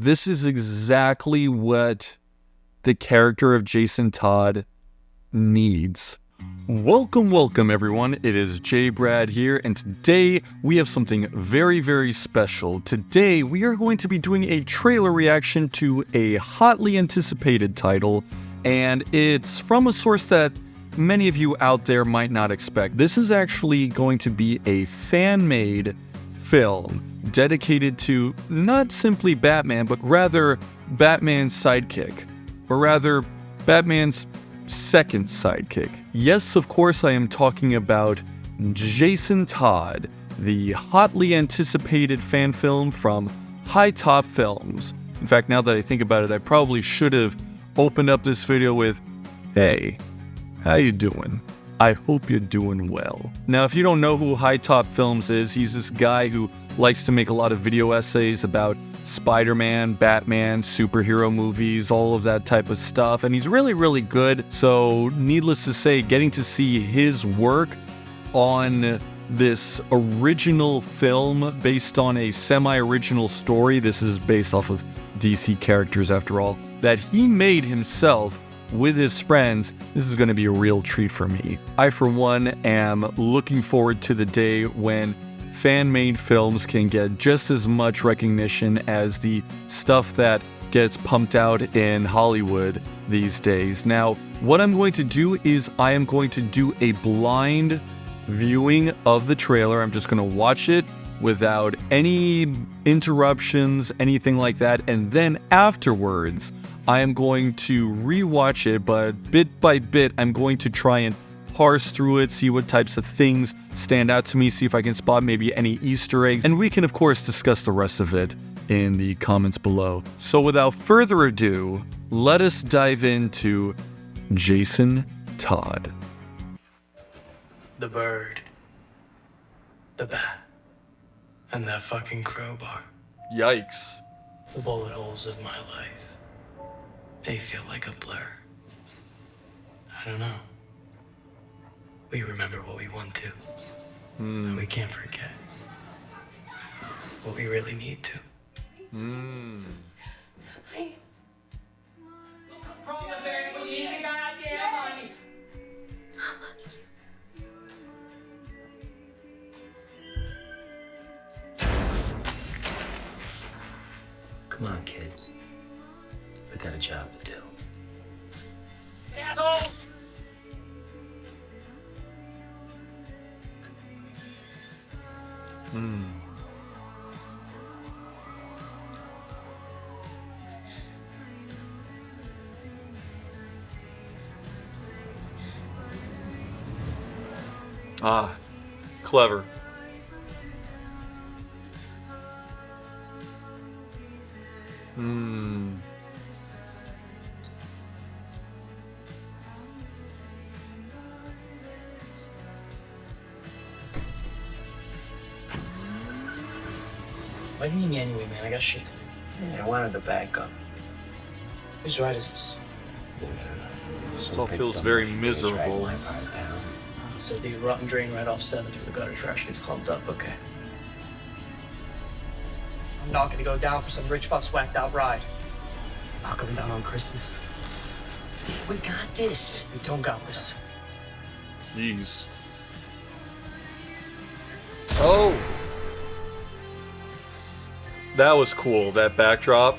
This is exactly what the character of Jason Todd needs. Welcome everyone. It is J Brad here, and today we have something very, very special. Today we are going to be doing a trailer reaction to a hotly anticipated title, and it's from a source that many of you out there might not expect. This is actually going to be a fan-made film dedicated to not simply Batman, but rather Batman's sidekick, or rather Batman's second sidekick. Yes, of course, I am talking about Jason Todd, the hotly anticipated fan film from HiTop Films. In fact, now that I think about it, I probably should have opened up this video with, "Hey, how you doing? I hope you're doing well." Now, if you don't know who HiTop Films is, he's this guy who likes to make a lot of video essays about Spider-Man, Batman, superhero movies, all of that type of stuff, and he's really, really good. So, needless to say, getting to see his work on this original film based on a semi-original story, this is based off of DC characters after all, that he made himself with his friends, this is going to be a real treat for me. I, for one, am looking forward to the day when fan-made films can get just as much recognition as the stuff that gets pumped out in Hollywood these days. Now, what I'm going to do is I am going to do a blind viewing of the trailer. I'm just going to watch it without any interruptions, anything like that, and then afterwards, I am going to rewatch it, but bit by bit, I'm going to try and parse through it, see what types of things stand out to me, see if I can spot maybe any Easter eggs, and we can, of course, discuss the rest of it in the comments below. So without further ado, let us dive into Jason Todd. The bird, the bat, and that fucking crowbar. Yikes. The bullet holes of my life. They feel like a blur. I don't know. We remember what we want to. And we can't forget what we really need to. Come on, kid. We got a job to do. Asshole! Ah, clever. Why do you need me anyway, man? I got shit to do. Yeah, I wanted to back up. Whose ride is this? This all feels very miserable. So the rotten drain right off 7th through the gutter trash gets clumped up, okay. I'm not gonna go down for some rich fuck's whacked out ride. Not coming down on Christmas. We got this. We don't got this. Jeez. Oh! That was cool, that backdrop.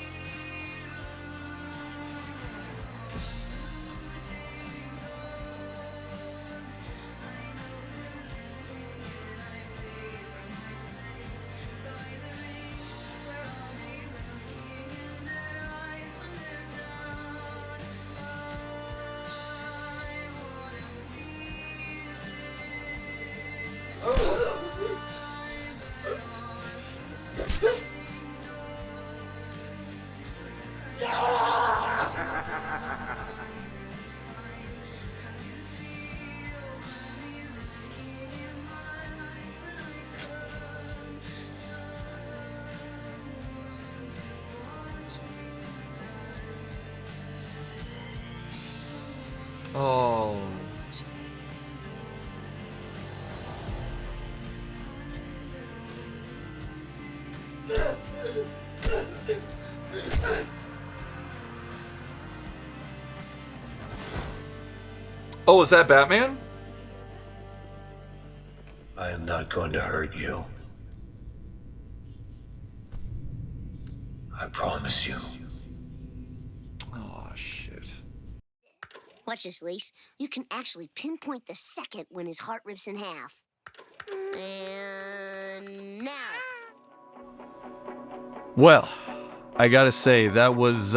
Oh. Oh, is that Batman? I am not going to hurt you. I promise you. Oh, shit. Watch this, Lise. You can actually pinpoint the second when his heart rips in half. And now. Well, I gotta say, that was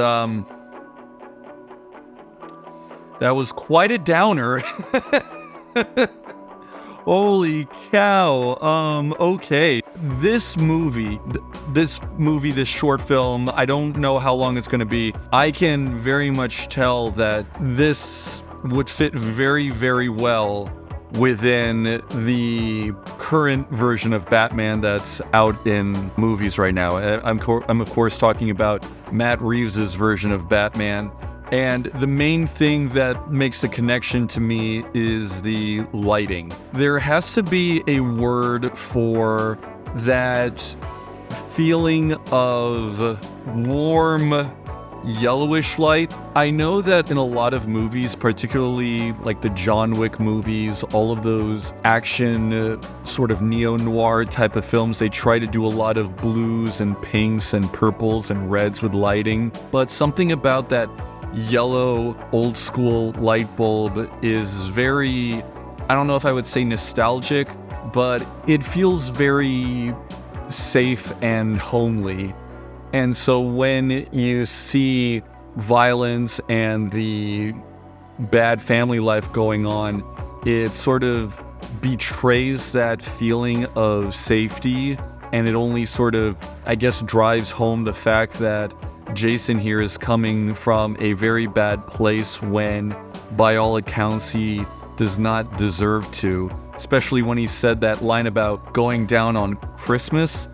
quite a downer. Holy cow. Okay. This short film, I don't know how long it's going to be. I can very much tell that this would fit very, very well within the current version of Batman that's out in movies right now. I'm of course talking about Matt Reeves' version of Batman. And the main thing that makes the connection to me is the lighting. There has to be a word for that feeling of warm, yellowish light. I know that in a lot of movies, particularly like the John Wick movies, all of those action sort of neo-noir type of films, they try to do a lot of blues and pinks and purples and reds with lighting. But something about that yellow old school light bulb is very, I don't know if I would say nostalgic, but it feels very safe and homely. And so when you see violence and the bad family life going on, it sort of betrays that feeling of safety, and it only sort of, I guess, drives home the fact that Jason here is coming from a very bad place when, by all accounts, he does not deserve to. Especially when he said that line about going down on Christmas.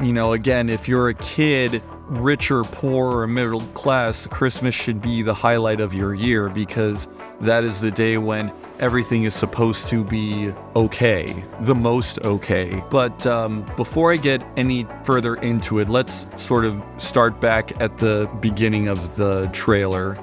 You know, again, if you're a kid, rich or poor or middle class, Christmas should be the highlight of your year because that is the day when everything is supposed to be okay, the most okay. But before I get any further into it, let's sort of start back at the beginning of the trailer.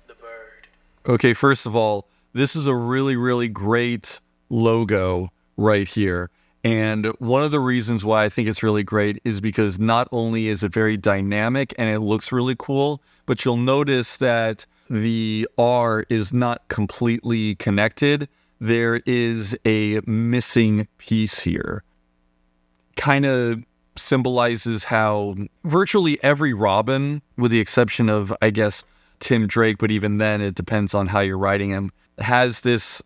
The bird. Okay, first of all, this is a really, really great logo right here. And one of the reasons why I think it's really great is because not only is it very dynamic and it looks really cool, but you'll notice that the R is not completely connected. There is a missing piece here. Kind of symbolizes how virtually every Robin, with the exception of, I guess, Tim Drake, but even then it depends on how you're writing him, has this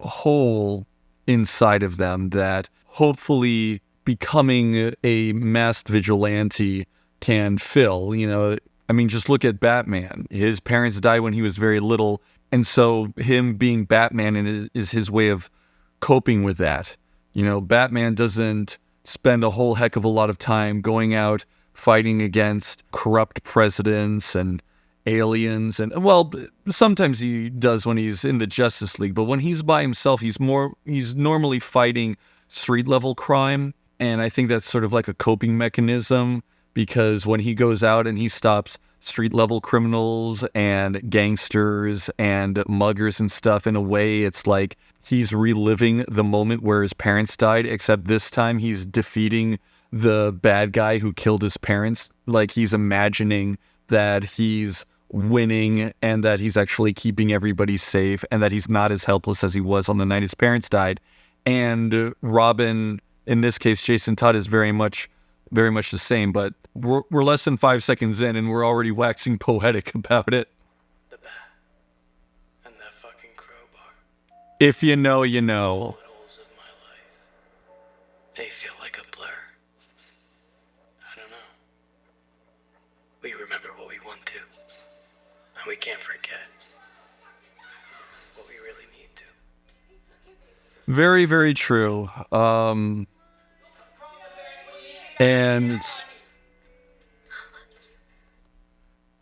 hole inside of them that hopefully becoming a masked vigilante can fill. You know, I mean, just look at Batman. His parents died when he was very little, and so him being Batman is his way of coping with that. You know, Batman doesn't spend a whole heck of a lot of time going out fighting against corrupt presidents and aliens, and well, sometimes he does when he's in the Justice League, but when he's by himself, he's normally fighting street level crime. And I think that's sort of like a coping mechanism, because when he goes out and he stops street level criminals and gangsters and muggers and stuff, in a way it's like he's reliving the moment where his parents died, except this time he's defeating the bad guy who killed his parents. Like, he's imagining that he's winning and that he's actually keeping everybody safe and that he's not as helpless as he was on the night his parents died. And Robin, in this case, Jason Todd, is very much the same, but we're less than 5 seconds in and we're already waxing poetic about it. The bat. And that fucking crowbar. If you know, you know. Bullet holes of my life. They feel like a blur. I don't know. We remember what we want to. And we can't forget what we really need to. Very, very true.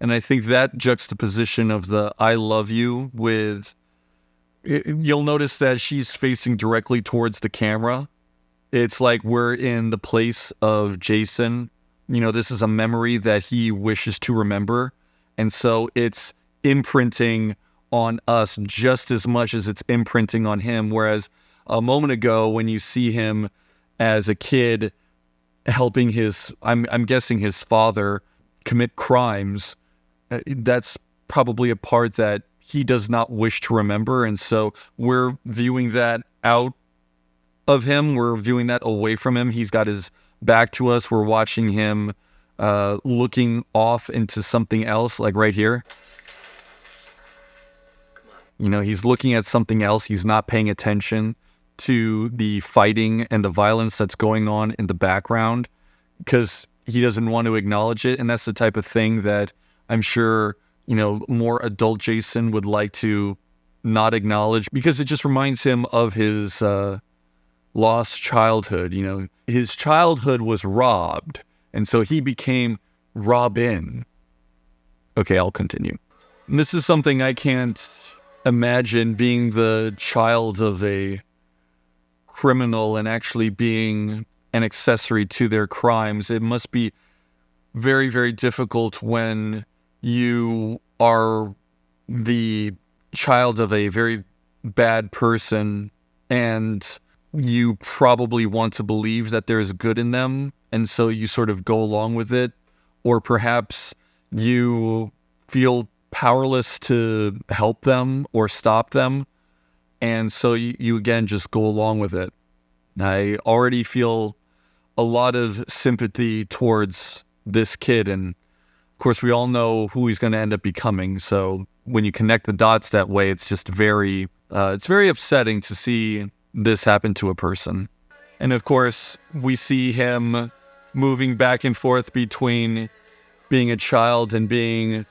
And I think that juxtaposition of the I love you with, you'll notice that she's facing directly towards the camera. It's like we're in the place of Jason this is a memory that he wishes to remember. And so it's imprinting on us just as much as it's imprinting on him. Whereas a moment ago, when you see him as a kid helping I'm guessing his father commit crimes, that's probably a part that he does not wish to remember. And so we're viewing that out of him. We're viewing that away from him. He's got his back to us. We're watching him looking off into something else, like right here. He's looking at something else. He's not paying attention to the fighting and the violence that's going on in the background because he doesn't want to acknowledge it. And that's the type of thing that I'm sure, more adult Jason would like to not acknowledge, because it just reminds him of his lost childhood. His childhood was robbed, and so he became Robin. Okay, I'll continue. And this is something I can't imagine, being the child of a criminal and actually being an accessory to their crimes. It must be very, very difficult when you are the child of a very bad person and you probably want to believe that there's good in them, and so you sort of go along with it. Or perhaps you feel powerless to help them or stop them, and so you again just go along with it. I already feel a lot of sympathy towards this kid, and of course we all know who he's going to end up becoming. So when you connect the dots that way, it's just very upsetting to see this happen to a person. And of course we see him moving back and forth between being a child and being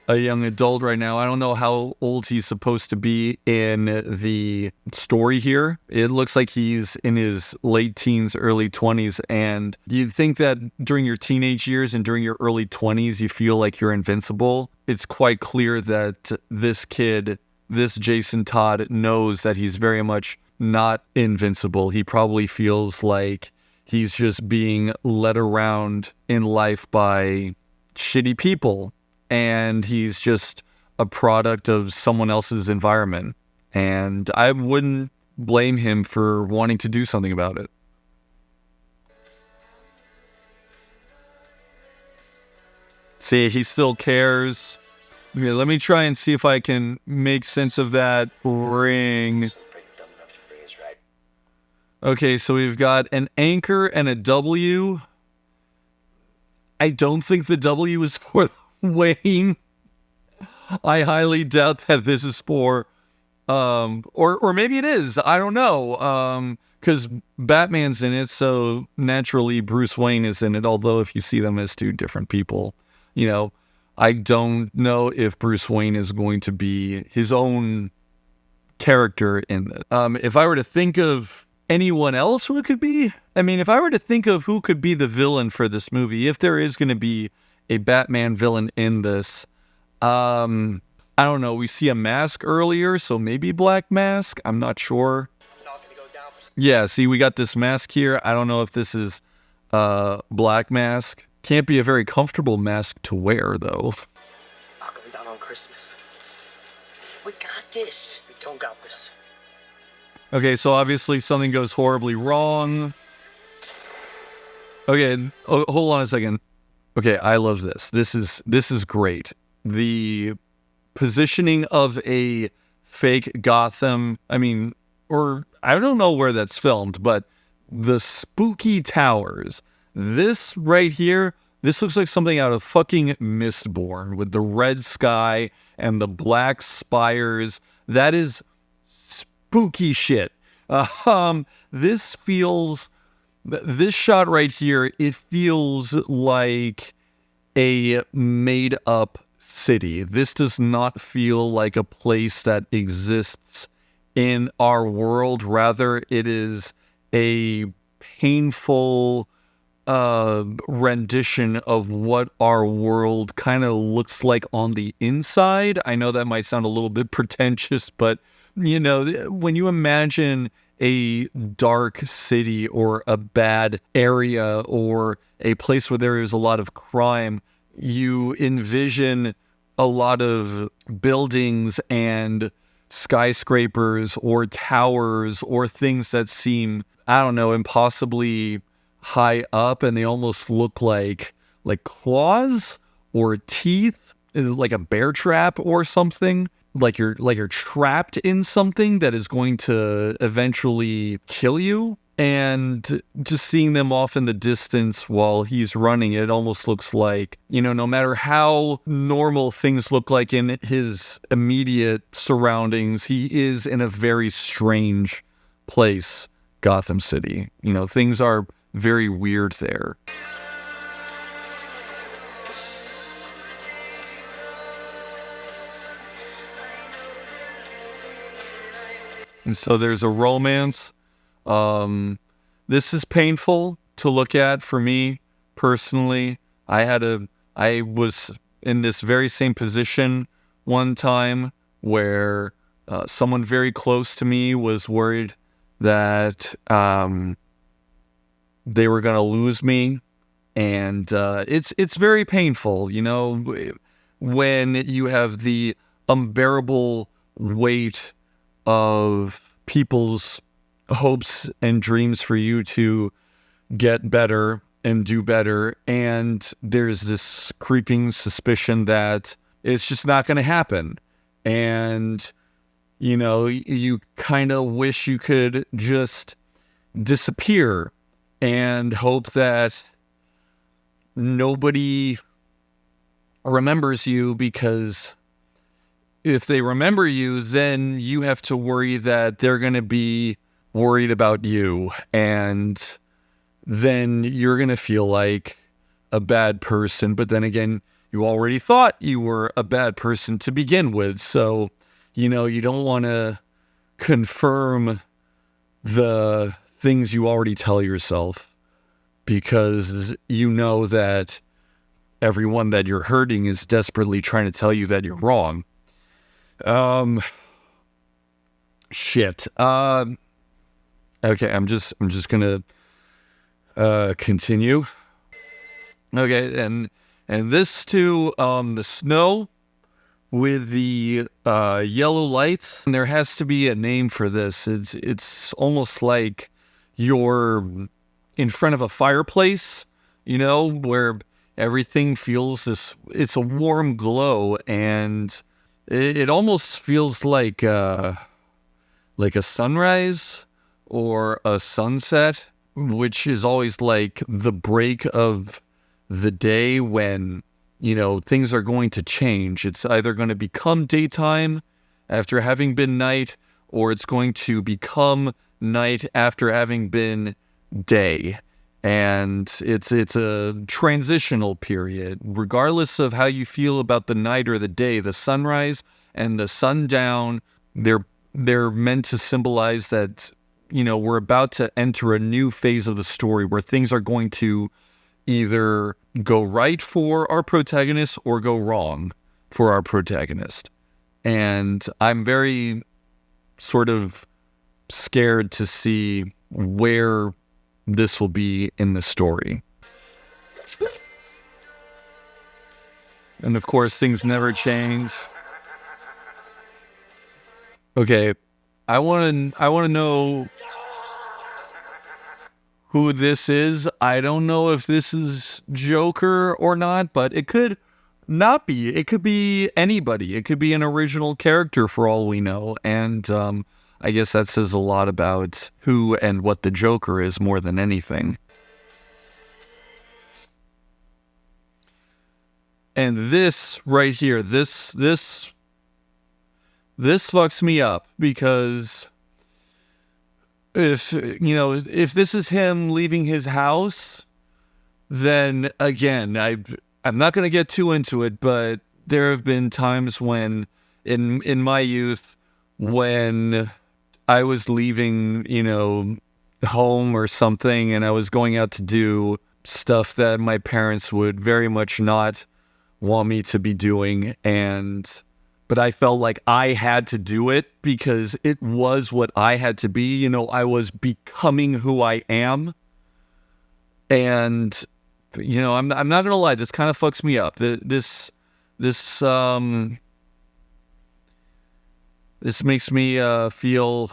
a young adult right now. I don't know how old he's supposed to be in the story here. It looks like he's in his late teens, early 20s. And you'd think that during your teenage years and during your early 20s, you feel like you're invincible. It's quite clear that this kid, this Jason Todd, knows that he's very much not invincible. He probably feels like he's just being led around in life by shitty people, and he's just a product of someone else's environment. And I wouldn't blame him for wanting to do something about it. See, he still cares. Okay, let me try and see if I can make sense of that ring. Okay, so we've got an anchor and a W. I don't think the W is for Wayne. I highly doubt that this is for, or maybe it is. I don't know. Because Batman's in it, so naturally Bruce Wayne is in it. Although if you see them as two different people, I don't know if Bruce Wayne is going to be his own character in this. If I were to think of anyone else who it could be, if I were to think of who could be the villain for this movie, if there is going to be a Batman villain in this, I don't know. We see a mask earlier, so maybe Black Mask. I'm not sure. Yeah, see, we got this mask here. I don't know if this is Black Mask. Can't be a very comfortable mask to wear, though. I'll come down on Christmas. We got this. We don't got this. Okay, so obviously something goes horribly wrong. Okay, hold on a second. Okay, I love this. This is great. The positioning of a fake Gotham, or I don't know where that's filmed, but the spooky towers. This right here, this looks like something out of fucking Mistborn with the red sky and the black spires. That is spooky shit. This shot right here, it feels like a made up city. This does not feel like a place that exists in our world. Rather, it is a painful rendition of what our world kind of looks like on the inside. I know that might sound a little bit pretentious, but when you imagine a dark city or a bad area or a place where there is a lot of crime, you envision a lot of buildings and skyscrapers or towers or things that seem, I don't know, impossibly high up, and they almost look like claws or teeth, like a bear trap or something. Like you're trapped in something that is going to eventually kill you. And just seeing them off in the distance while he's running, it almost looks like, no matter how normal things look like in his immediate surroundings, he is in a very strange place, Gotham City. Things are very weird there. And so there's a romance. This is painful to look at for me personally. I was in this very same position one time where someone very close to me was worried that they were going to lose me. And it's very painful, when you have the unbearable weight of people's hopes and dreams for you to get better and do better, and there's this creeping suspicion that it's just not going to happen. And you kind of wish you could just disappear and hope that nobody remembers you, because if they remember you, then you have to worry that they're going to be worried about you, and then you're going to feel like a bad person. But then again, you already thought you were a bad person to begin with, so you don't want to confirm the things you already tell yourself, because you know that everyone that you're hurting is desperately trying to tell you that you're wrong. Shit. Okay, I'm just gonna continue. Okay, and this too, the snow with the yellow lights. And there has to be a name for this. It's almost like you're in front of a fireplace, where everything feels this. It's a warm glow, and it almost feels like a sunrise or a sunset, which is always like the break of the day when, things are going to change. It's either going to become daytime after having been night, or it's going to become night after having been day. And it's a transitional period. Regardless of how you feel about the night or the day, the sunrise and the sundown, they're meant to symbolize that, we're about to enter a new phase of the story where things are going to either go right for our protagonist or go wrong for our protagonist. And I'm very sort of scared to see where this will be in the story. And of course, things never change. Okay, I want to know who this is. I don't know if this is Joker or not, but it could not be. It could be anybody. It could be an original character for all we know. And I guess that says a lot about who and what the Joker is more than anything. And this right here, this fucks me up, because if this is him leaving his house, then again, I'm not going to get too into it, but there have been times when in my youth, when I was leaving, home or something, and I was going out to do stuff that my parents would very much not want me to be doing, and but I felt like I had to do it because it was what I had to be. You know, I was becoming who I am. And, you know, I'm not gonna lie, this kind of fucks me up. This makes me feel.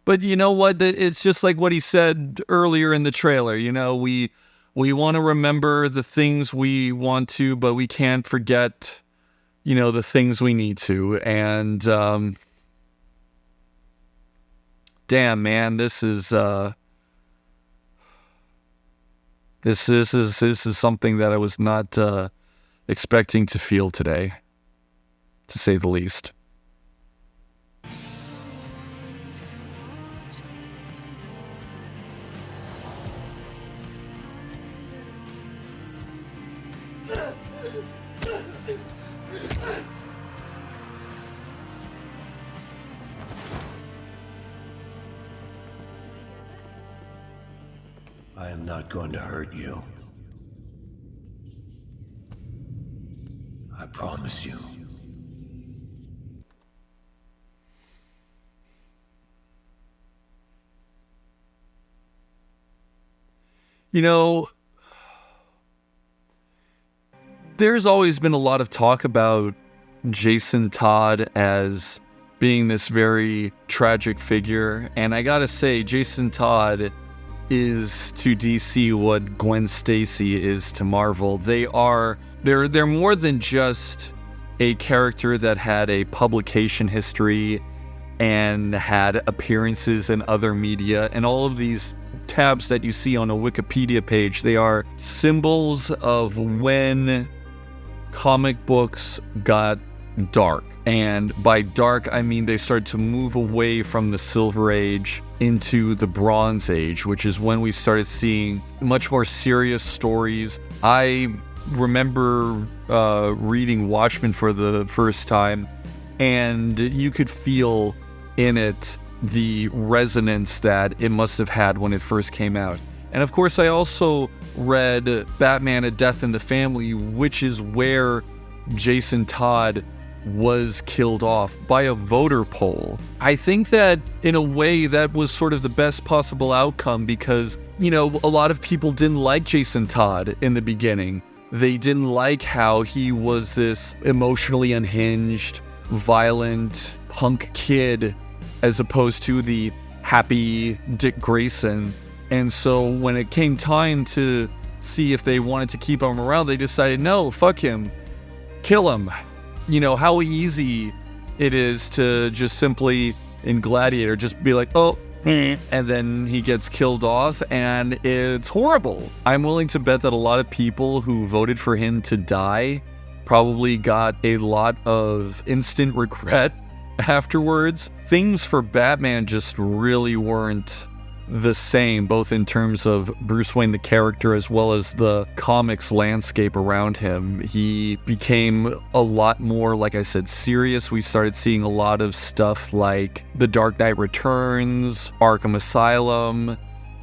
But you know what? It's just like what he said earlier in the trailer. You know, we want to remember the things we want to, but we can't forget, you know, the things we need to. And damn, man, this is something that I was not expecting to feel today, to say the least. I am not going to hurt you. I promise you. You know, there's always been a lot of talk about Jason Todd as being this very tragic figure, and I gotta say, Jason Todd is to DC what Gwen Stacy is to Marvel. They're more than just a character that had a publication history and had appearances in other media, and all of these tabs that you see on a Wikipedia page, they are symbols of when comic books got dark. And by dark, I mean they started to move away from the Silver Age into the Bronze Age, which is when we started seeing much more serious stories. I remember reading Watchmen for the first time, and you could feel in it the resonance that it must have had when it first came out. And of course, I also read Batman: A Death in the Family, which is where Jason Todd was killed off by a voter poll. I think that in a way that was sort of the best possible outcome because, you know, a lot of people didn't like Jason Todd in the beginning. They didn't like how he was this emotionally unhinged, violent punk kid as opposed to the happy Dick Grayson. And so when it came time to see if they wanted to keep him around, they decided, no, fuck him, kill him. You know, how easy it is to just simply, in Gladiator, just be like, oh, and then he gets killed off, and it's horrible. I'm willing to bet that a lot of people who voted for him to die probably got a lot of instant regret afterwards. Things for Batman just really weren't the same, both in terms of Bruce Wayne the character as well as the comics landscape around him. He became a lot more, like I said, serious. We started seeing a lot of stuff like The Dark Knight Returns, Arkham Asylum,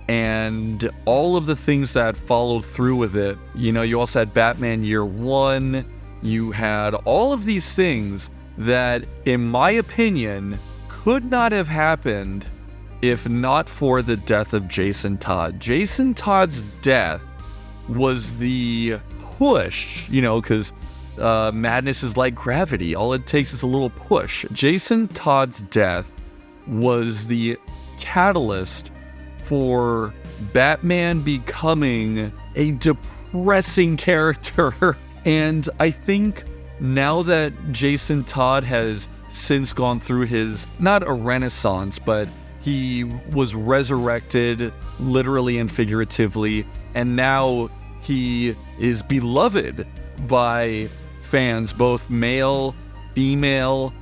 and all of the things that followed through with it. You know, you also had Batman Year One. You had all of these things that, in my opinion, could not have happened if not for the death of Jason Todd. Jason Todd's death was the push, you know, because madness is like gravity. All it takes is a little push. Jason Todd's death was the catalyst for Batman becoming a depressing character. And I think now that Jason Todd has since gone through his, not a renaissance, but he was resurrected literally and figuratively, and now he is beloved by fans, both male, female,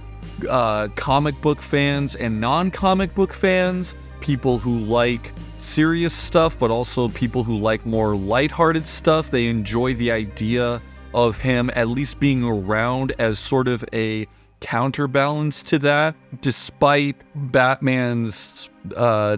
comic book fans and non-comic book fans, people who like serious stuff, but also people who like more lighthearted stuff. They enjoy the idea of him at least being around as sort of a counterbalance to that, despite Batman's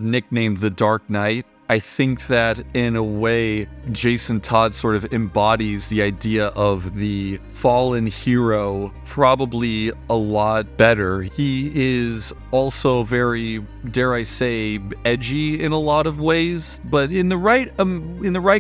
nickname The Dark Knight. I think that in a way, Jason Todd sort of embodies the idea of the fallen hero probably a lot better. He is also very, dare I say, edgy in a lot of ways, but in the right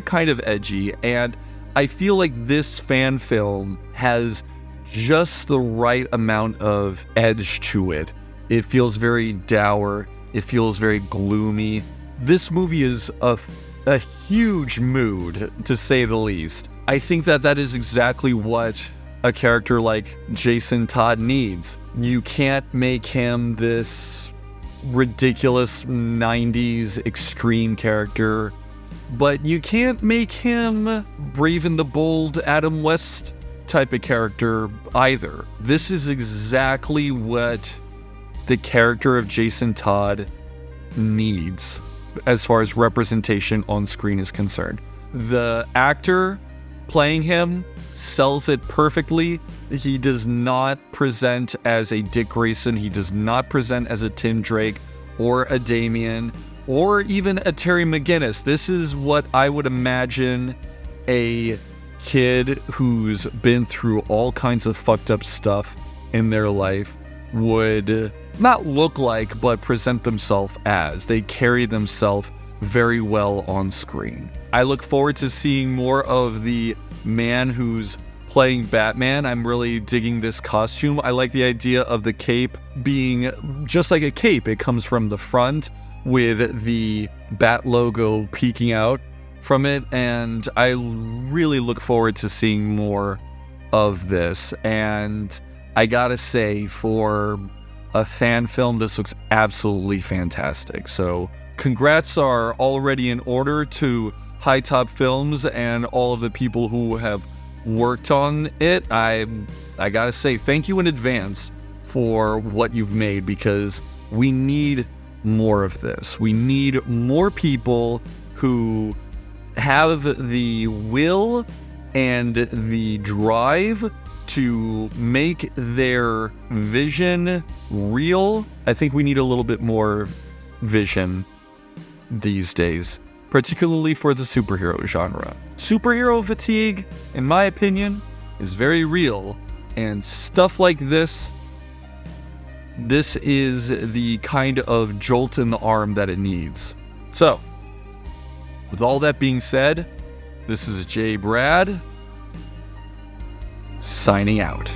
kind of edgy. And I feel like this fan film has just the right amount of edge to it. It feels very dour. It feels very gloomy. This movie is a huge mood, to say the least. I think that is exactly what a character like Jason Todd needs. You can't make him this ridiculous 90s extreme character, but you can't make him brave and the bold Adam West type of character either. This is exactly what the character of Jason Todd needs as far as representation on screen is concerned. The actor playing him sells it perfectly. He does not present as a Dick Grayson. He does not present as a Tim Drake or a Damien or even a Terry McGinnis. This is what I would imagine a kid who's been through all kinds of fucked up stuff in their life would not look like, but present themselves as. They carry themselves very well on screen. I look forward to seeing more of the man who's playing Batman. I'm really digging this costume. I like the idea of the cape being just like a cape. It comes from the front with the Bat logo peeking out from it, and I really look forward to seeing more of this. And I gotta say, for a fan film, this looks absolutely fantastic. So congrats are already in order to HiTop Films and all of the people who have worked on it. I gotta say thank you in advance for what you've made, because we need more of this. We need more people who have the will and the drive to make their vision real. I think we need a little bit more vision these days, particularly for the superhero genre. Superhero fatigue, in my opinion, is very real, and stuff like this is the kind of jolt in the arm that it needs. So, with all that being said, this is Jay Brad, signing out.